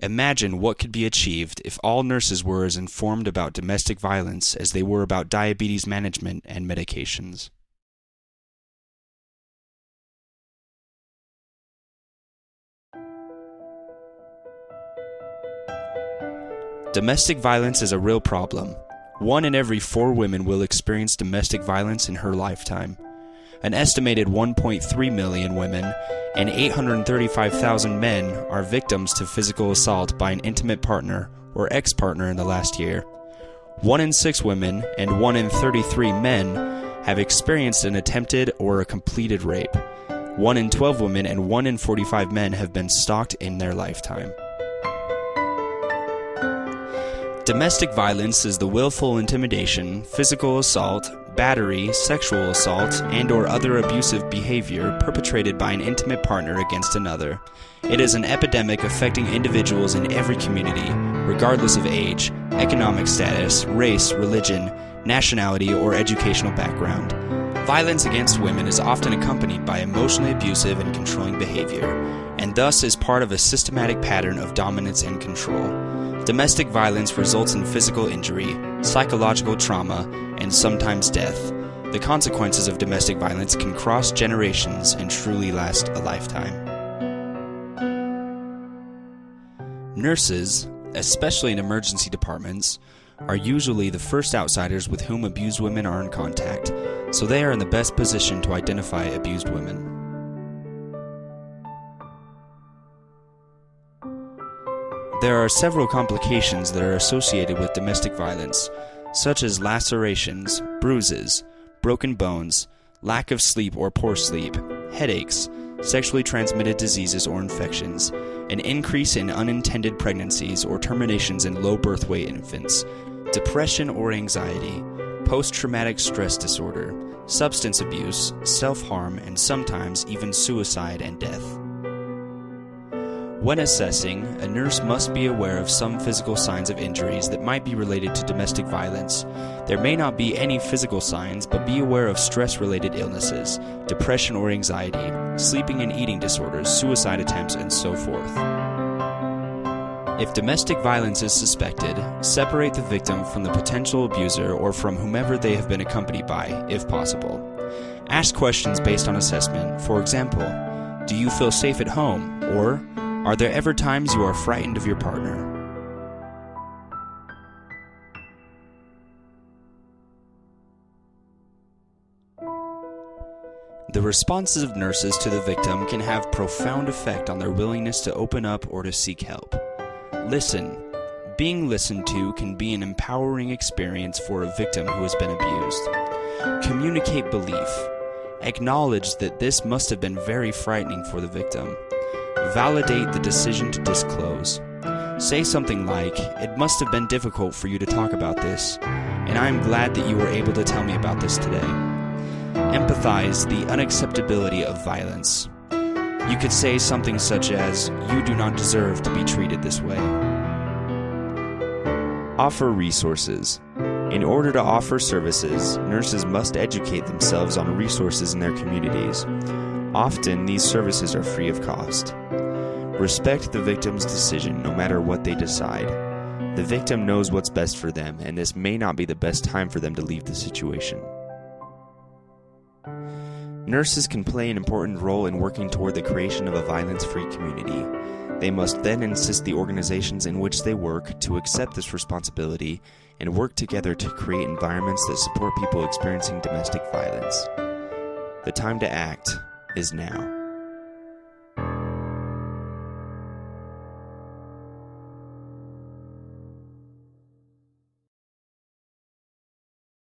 Imagine what could be achieved if all nurses were as informed about domestic violence as they were about diabetes management and medications. Domestic violence is a real problem. 1 in every 4 women will experience domestic violence in her lifetime. An estimated 1.3 million women and 835,000 men are victims to physical assault by an intimate partner or ex-partner in the last year. 1 in 6 women and 1 in 33 men have experienced an attempted or a completed rape. 1 in 12 women and 1 in 45 men have been stalked in their lifetime. Domestic violence is the willful intimidation, physical assault, battery, sexual assault, and/or other abusive behavior perpetrated by an intimate partner against another. It is an epidemic affecting individuals in every community, regardless of age, economic status, race, religion, nationality, or educational background. Violence against women is often accompanied by emotionally abusive and controlling behavior, and thus is part of a systematic pattern of dominance and control. Domestic violence results in physical injury, psychological trauma, and sometimes death. The consequences of domestic violence can cross generations and truly last a lifetime. Nurses, especially in emergency departments, are usually the first outsiders with whom abused women are in contact, so they are in the best position to identify abused women. There are several complications that are associated with domestic violence, such as lacerations, bruises, broken bones, lack of sleep or poor sleep, headaches, sexually transmitted diseases or infections, an increase in unintended pregnancies or terminations in low birth weight infants, depression or anxiety, post-traumatic stress disorder, substance abuse, self-harm, and sometimes even suicide and death. When assessing, a nurse must be aware of some physical signs of injuries that might be related to domestic violence. There may not be any physical signs, but be aware of stress-related illnesses, depression or anxiety, sleeping and eating disorders, suicide attempts, and so forth. If domestic violence is suspected, separate the victim from the potential abuser or from whomever they have been accompanied by, if possible. Ask questions based on assessment. For example, do you feel safe at home? Or, are there ever times you are frightened of your partner? The responses of nurses to the victim can have profound effect on their willingness to open up or to seek help. Listen. Being listened to can be an empowering experience for a victim who has been abused. Communicate belief. Acknowledge that this must have been very frightening for the victim. Validate the decision to disclose. Say something like, "It must have been difficult for you to talk about this, and I am glad that you were able to tell me about this today." Empathize the unacceptability of violence. You could say something such as, "You do not deserve to be treated this way." Offer resources. In order to offer services, nurses must educate themselves on resources in their communities. Often, these services are free of cost. Respect the victim's decision no matter what they decide. The victim knows what's best for them, and this may not be the best time for them to leave the situation. Nurses can play an important role in working toward the creation of a violence-free community. They must then insist the organizations in which they work to accept this responsibility and work together to create environments that support people experiencing domestic violence. The time to act is now.